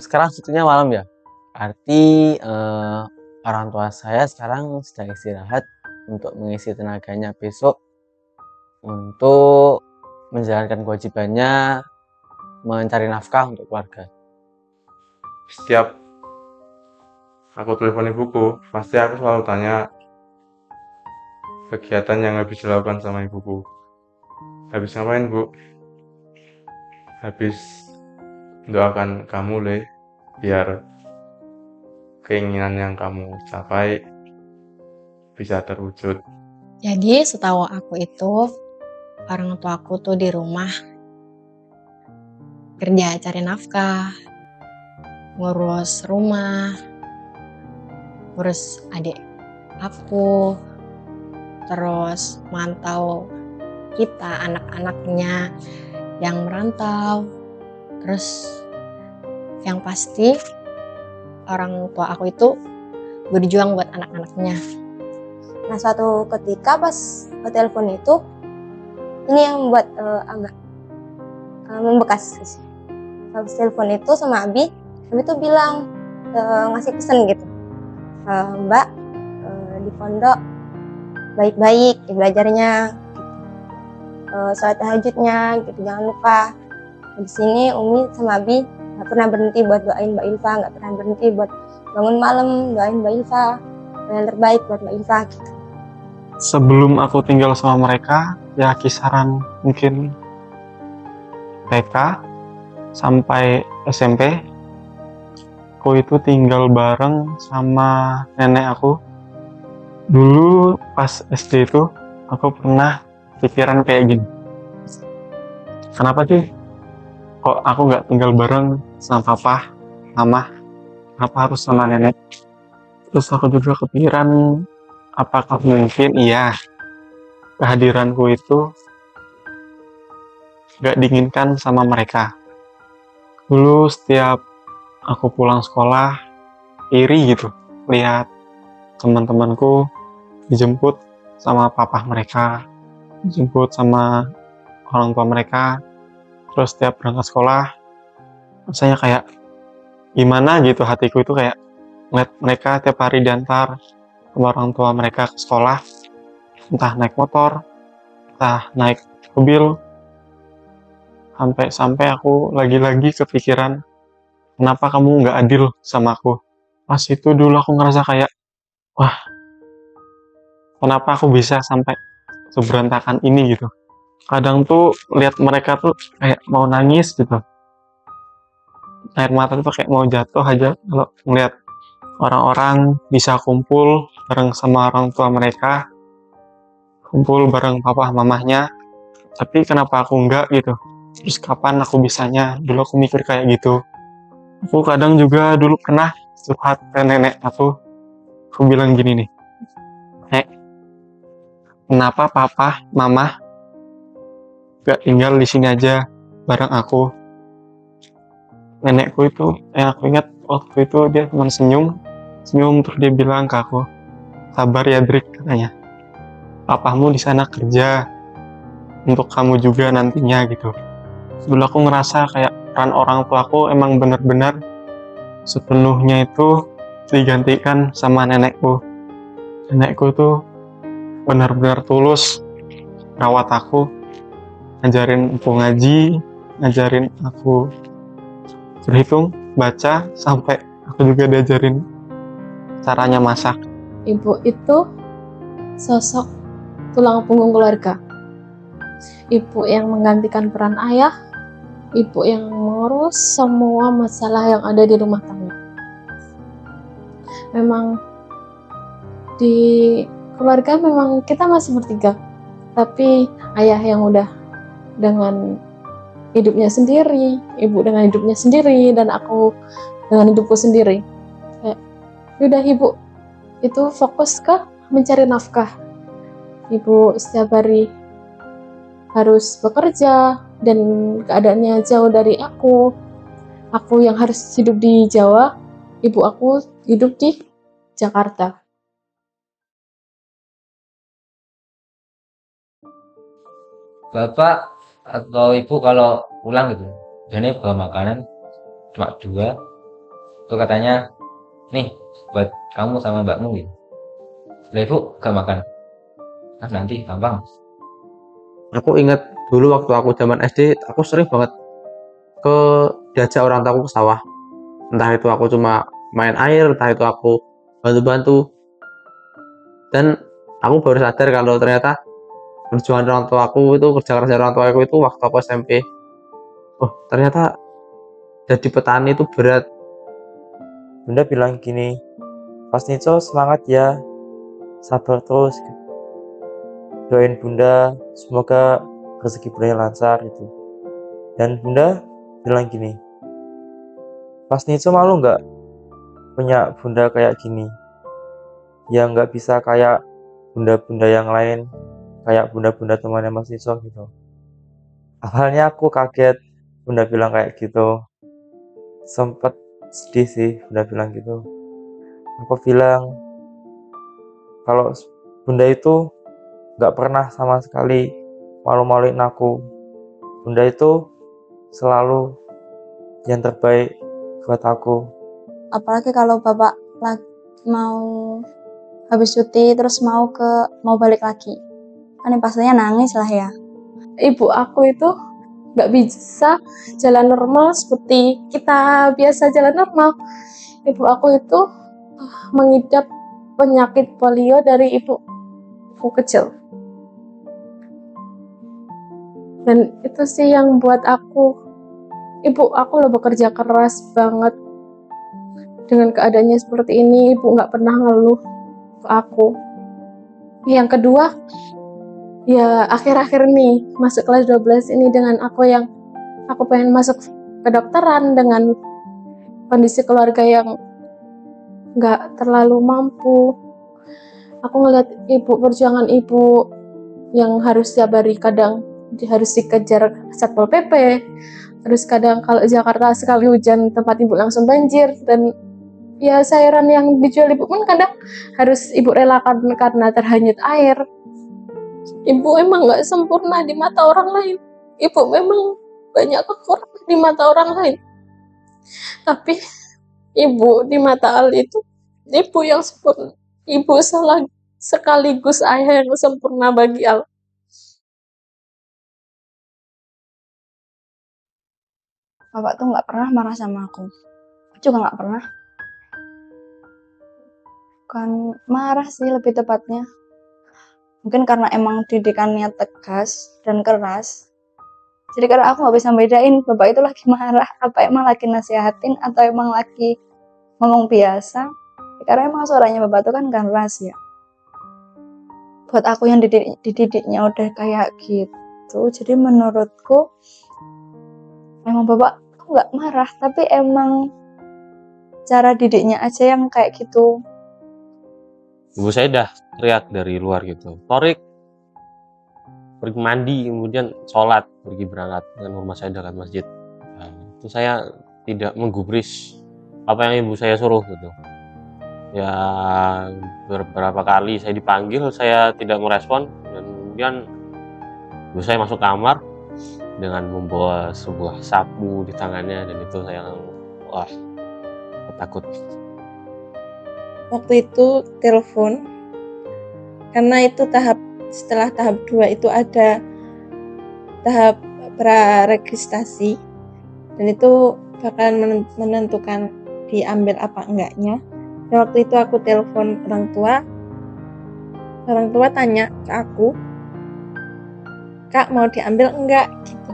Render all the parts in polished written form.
Sekarang sebetulnya malam ya. Arti orang tua saya sekarang sedang istirahat untuk mengisi tenaganya besok untuk menjalankan kewajibannya mencari nafkah untuk keluarga. Setiap aku telepon ibuku, pasti aku selalu tanya kegiatan yang habis dilakukan sama ibuku. Habis ngapain, Bu? Habis doakan kamu, Le, biar keinginan yang kamu capai bisa terwujud. Jadi setahu aku itu orang tua aku tuh di rumah kerja cari nafkah, ngurus rumah, ngurus adik aku, terus mantau kita anak-anaknya yang merantau. Terus yang pasti orang tua aku itu berjuang buat anak-anaknya. Nah, suatu ketika pas telepon itu, ini yang membuat agak membekas. Habis telepon itu sama Abi tuh bilang, ngasih pesan gitu, Mbak, di pondok baik-baik belajarnya, sholat tahajudnya gitu, jangan lupa. Di sini Umi sama Abi nggak pernah berhenti buat doain Mbak Ilfa, nggak pernah berhenti buat bangun malam doain Mbak Ilfa, yang terbaik buat Mbak Ilfa gitu. Sebelum aku tinggal sama mereka, ya kisaran mungkin TK sampai SMP, aku itu tinggal bareng sama nenek aku. Dulu pas SD itu, aku pernah pikiran kayak gini. Kenapa sih kok aku nggak tinggal bareng sama papa, mama, kenapa harus sama nenek? Terus aku juga kepikiran, apakah mungkin iya kehadiranku itu gak diinginkan sama mereka. Dulu setiap aku pulang sekolah, iri gitu lihat teman-temanku dijemput sama papa mereka, dijemput sama orang tua mereka. Terus setiap berangkat sekolah, rasanya kayak gimana gitu, hatiku itu kayak ngeliat mereka tiap hari diantar sama orang tua mereka ke sekolah, entah naik motor, entah naik mobil. Sampai aku lagi-lagi kepikiran, kenapa kamu nggak adil sama aku? Pas itu dulu aku ngerasa kayak, wah, kenapa aku bisa sampai seberantakan ini gitu. Kadang tuh lihat mereka tuh kayak mau nangis gitu. Air mata tuh kayak mau jatuh aja kalau ngeliat orang-orang bisa kumpul bareng sama orang tua mereka, kumpul bareng papa mamahnya, tapi kenapa aku enggak gitu. Terus kapan aku bisanya? Dulu aku mikir kayak gitu. Aku kadang juga dulu pernah curhat ke nenek aku. Aku bilang gini nih, Nek, kenapa papa, mama gak tinggal di sini aja bareng aku? Nenekku itu, yang aku ingat waktu itu dia cuma senyum terus dia bilang ke aku, sabar ya Drik, katanya. Papamu di sana kerja untuk kamu juga nantinya gitu. Dulu aku ngerasa kayak peran orang tuaku emang benar-benar sepenuhnya itu digantikan sama nenekku. Nenekku tuh benar-benar tulus rawat aku, ngajarin aku ngaji, ngajarin aku berhitung, baca, sampai aku juga diajarin caranya masak. Ibu itu sosok tulang punggung keluarga. Ibu yang menggantikan peran ayah, ibu yang mengurus semua masalah yang ada di rumah tangga. Memang di keluarga memang kita masih bertiga, tapi ayah yang udah dengan hidupnya sendiri, ibu dengan hidupnya sendiri, dan aku dengan hidupku sendiri. Kayak, udah ibu itu fokus ke mencari nafkah. Ibu setiap hari harus bekerja dan keadaannya jauh dari aku. Aku yang harus hidup di Jawa, ibu aku hidup di Jakarta. Bapak atau ibu kalau pulang gitu, jadi bawa makanan cuma 2 tuh katanya nih buat kamu sama mbakmu gitu. Lah ibu gak makan, nanti gampang. Aku ingat dulu waktu aku zaman SD, aku sering banget ke diajak orang tahu ke sawah. Entah itu aku cuma main air, entah itu aku bantu-bantu. Dan aku baru sadar kalau ternyata perjuangan orang tua aku itu, kerja kerja orang tua aku itu waktu aku SMP. Oh, ternyata jadi petani itu berat. Bunda bilang gini, Mas Nico semangat ya, sabar terus. Doain Bunda, semoga rezeki Bunda lancar gitu. Dan Bunda bilang gini, Mas Nico malu nggak punya Bunda kayak gini? Ya nggak bisa kayak bunda-bunda yang lain, kayak bunda-bunda temannya Mas Nico gitu. Awalnya aku kaget Bunda bilang kayak gitu. Sempet sedih sih Bunda bilang gitu. Aku bilang kalau Bunda itu nggak pernah sama sekali malu-maluin aku. Bunda itu selalu yang terbaik buat aku. Apalagi kalau bapak mau habis cuti terus mau balik lagi, kan pastinya nangis lah ya. Ibu aku itu nggak bisa jalan normal seperti kita biasa jalan normal. Ibu aku itu mengidap penyakit polio dari ibuku kecil. Dan itu sih yang buat ibu aku loh bekerja keras banget. Dengan keadaannya seperti ini, ibu nggak pernah ngeluh ke aku. Yang kedua, ya akhir-akhir nih masuk kelas 12 ini dengan aku pengen masuk kedokteran dengan kondisi keluarga yang nggak terlalu mampu. Aku ngeliat perjuangan ibu yang harus tiap hari kadang harus dikejar Satpol PP, terus kadang kalau Jakarta sekali hujan tempat ibu langsung banjir, dan ya sayuran yang dijual ibu pun kadang harus ibu relakan karena terhanyut air. Ibu emang nggak sempurna di mata orang lain, ibu memang banyak kekurangan di mata orang lain, tapi ibu di mata Al itu ibu yang sempurna, ibu sekaligus ayah yang sempurna bagi Al. Bapak tuh nggak pernah marah sama aku juga nggak pernah. Bukan marah sih lebih tepatnya, mungkin karena emang didikannya tegas dan keras, jadi karena aku nggak bisa bedain bapak itu lagi marah apa emang lagi nasihatin atau emang lagi ngomong biasa. Karena emang suaranya bapak itu kan keras ya. Buat aku yang dididiknya udah kayak gitu, jadi menurutku emang bapak nggak marah, tapi emang cara didiknya aja yang kayak gitu. Ibu saya dah teriak dari luar gitu, Torik pergi mandi, kemudian sholat, pergi berangkat dengan rumah saya dekat masjid. Nah, itu saya tidak menggubris apa yang ibu saya suruh gitu. Ya beberapa kali saya dipanggil, saya tidak merespon, dan kemudian ibu saya masuk kamar dengan membawa sebuah sapu di tangannya, dan itu saya wah takut. Waktu itu telepon, karena itu setelah tahap 2 itu ada tahap praregistrasi, dan itu bakalan menentukan diambil apa enggaknya. Dan waktu itu aku telepon orang tua tanya ke aku, Kak mau diambil enggak gitu.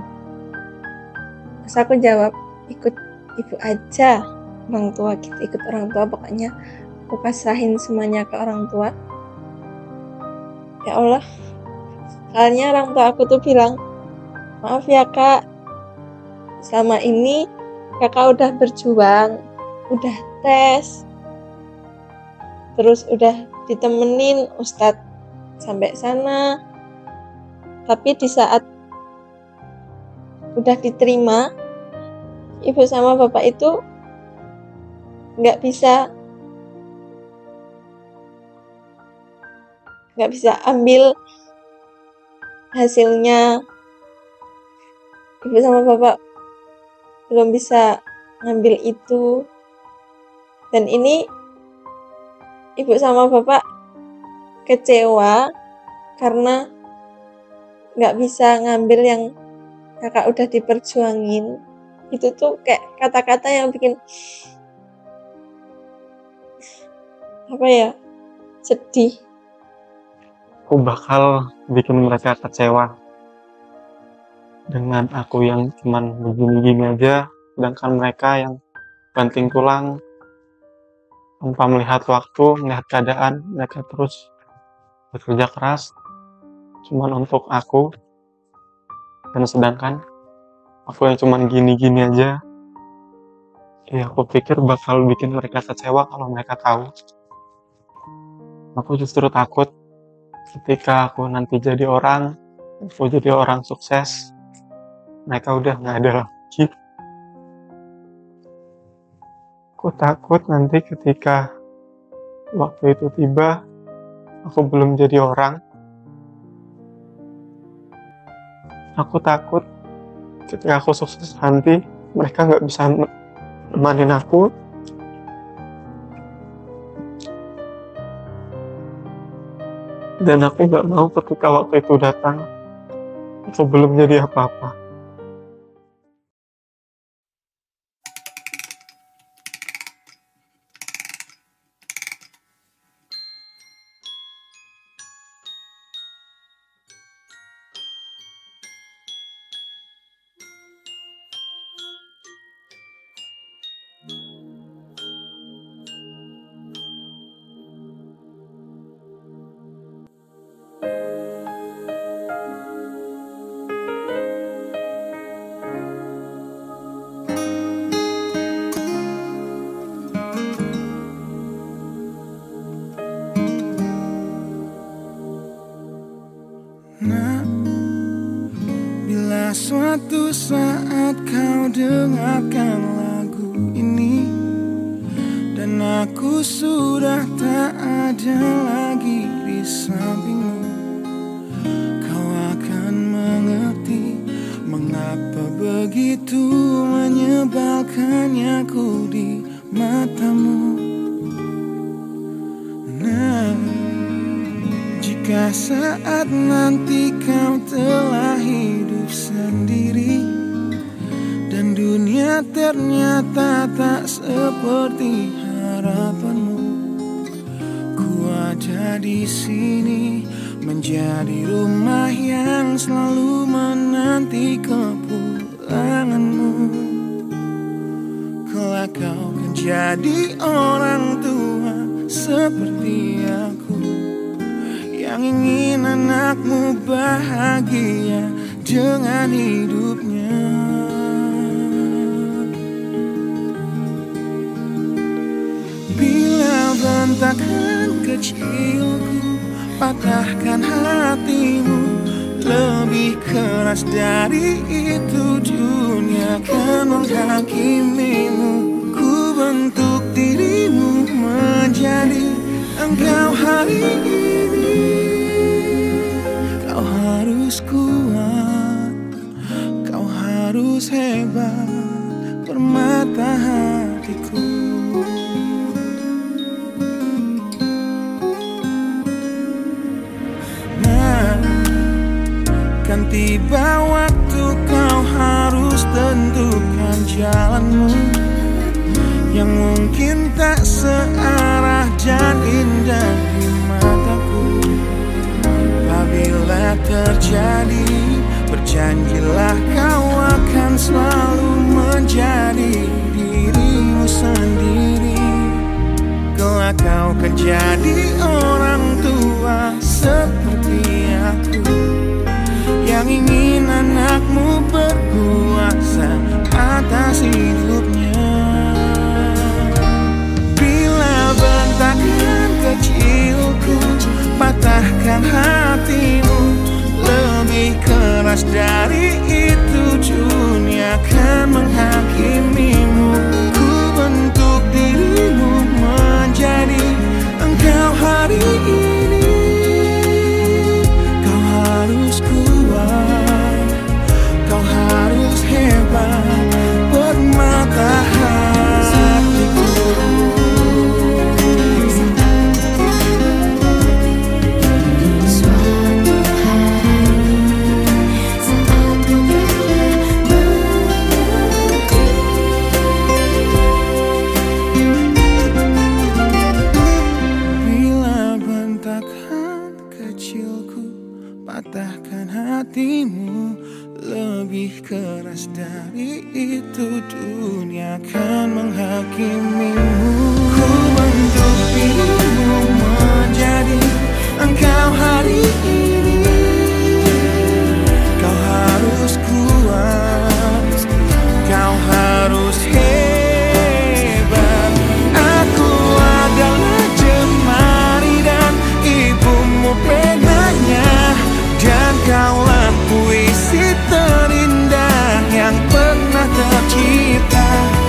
Terus aku jawab, ikut ibu aja, orang tua gitu, ikut orang tua, pokoknya aku pasrahin semuanya ke orang tua. Ya Allah, soalnya orang tua aku tuh bilang, maaf ya Kak, selama ini Kakak udah berjuang, udah tes, terus udah ditemenin Ustadz sampai sana, tapi di saat udah diterima, ibu sama bapak itu nggak bisa ambil hasilnya. Ibu sama bapak belum bisa ngambil itu. Dan ini ibu sama bapak kecewa karena nggak bisa ngambil yang kakak udah diperjuangin. Itu tuh kayak kata-kata yang bikin sedih. Aku bakal bikin mereka kecewa dengan aku yang cuman begini-gini aja, sedangkan mereka yang banting tulang tanpa melihat waktu, melihat keadaan, mereka terus bekerja keras cuman untuk aku, dan sedangkan aku yang cuman gini-gini aja. Ya aku pikir bakal bikin mereka kecewa kalau mereka tahu. Aku justru takut ketika aku nanti jadi orang, aku jadi orang sukses, mereka udah nggak ada lagi. Aku takut nanti ketika waktu itu tiba, aku belum jadi orang. Aku takut ketika aku sukses nanti, mereka nggak bisa nemanin aku. Dan aku nggak mau ketika waktu itu datang, aku belum jadi apa-apa. Nah, bila suatu saat kau dengarkan lagu ini dan aku sudah tak ada lagi di sampingmu, kau akan mengerti mengapa begitu menyebalkannya aku di matamu. Nah, jika saat nanti kau telah hidup sendiri dan dunia ternyata tak seperti harapanmu, ku ada di sini menjadi rumah yang selalu menanti kepulanganmu. Kelak kau akan jadi orang tua seperti aku, yang ingin anakmu bahagia dengan hidupnya. Bila bentakan kecilku patahkan hatimu, lebih keras dari itu dunia akan menghakimimu. Ku bentuk dirimu menjadi engkau hari ini. Kau harus kuat, kau harus hebat, permata hatiku. Nah, kan tiba waktu kau harus tentukan jalanmu, yang mungkin tak searah dan indah di mataku. Apabila terjadi, berjanjilah kau akan selalu menjadi dirimu sendiri. Kelak kau akan jadi orang tua seperti aku, yang ingin anakmu berkuasa atas hidupnya. Bila bentakan kecilku patahkan hatimu, lebih keras dari itu dunia akan menghakimimu. Ku bentuk dirimu menjadi engkau hari ini. Kau harus kuat, kau harus hebat, permata hatiku. lebih keras dari itu. Dunia akan menghakimimu. Ku bentuk dirimu menjadi engkau hari ini. Kau harus kuat, kau harus hebat. Aku adalah jemari dan ibumu penanya, dan kaulah puisi terindah yang pernah tercipta.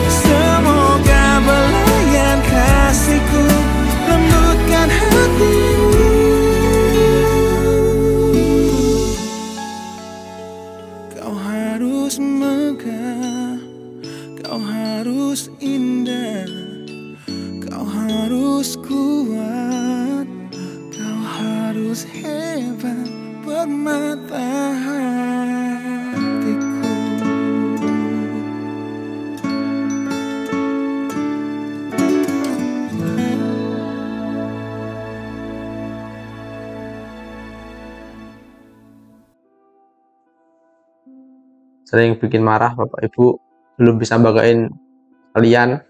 Semoga belayan kasihku lembutkan hatimu. Kau harus megah, kau harus indah, kau harus kuat, kau harus hebat, permata hatiku. Sering bikin marah bapak ibu, belum bisa banggain kalian.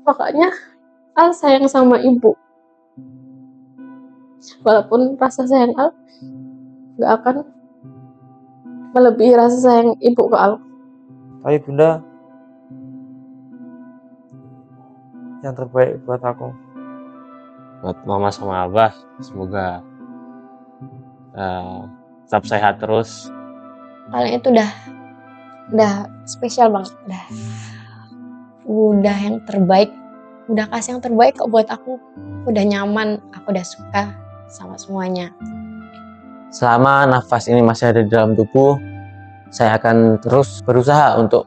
Makanya Al sayang sama ibu. Walaupun rasa sayang Al gak akan melebihi rasa sayang ibu ke Al. Tapi bunda, yang terbaik buat aku. Buat mama sama abah, semoga tetap sehat terus. Kalian itu udah spesial banget, udah yang terbaik, udah kasih yang terbaik kok buat aku. Udah nyaman, aku udah suka sama semuanya. Selama nafas ini masih ada di dalam tubuh, saya akan terus berusaha untuk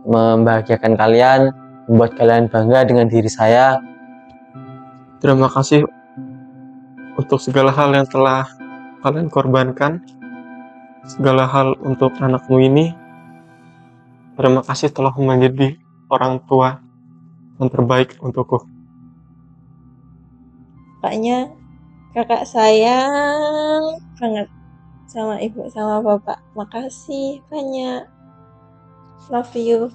membahagiakan kalian, membuat kalian bangga dengan diri saya. Terima kasih untuk segala hal yang telah kalian korbankan, segala hal untuk anakmu ini. Terima kasih telah menjadi orang tua yang terbaik untukku. Pokoknya kakak sayang banget sama ibu sama bapak. Makasih banyak. Love you.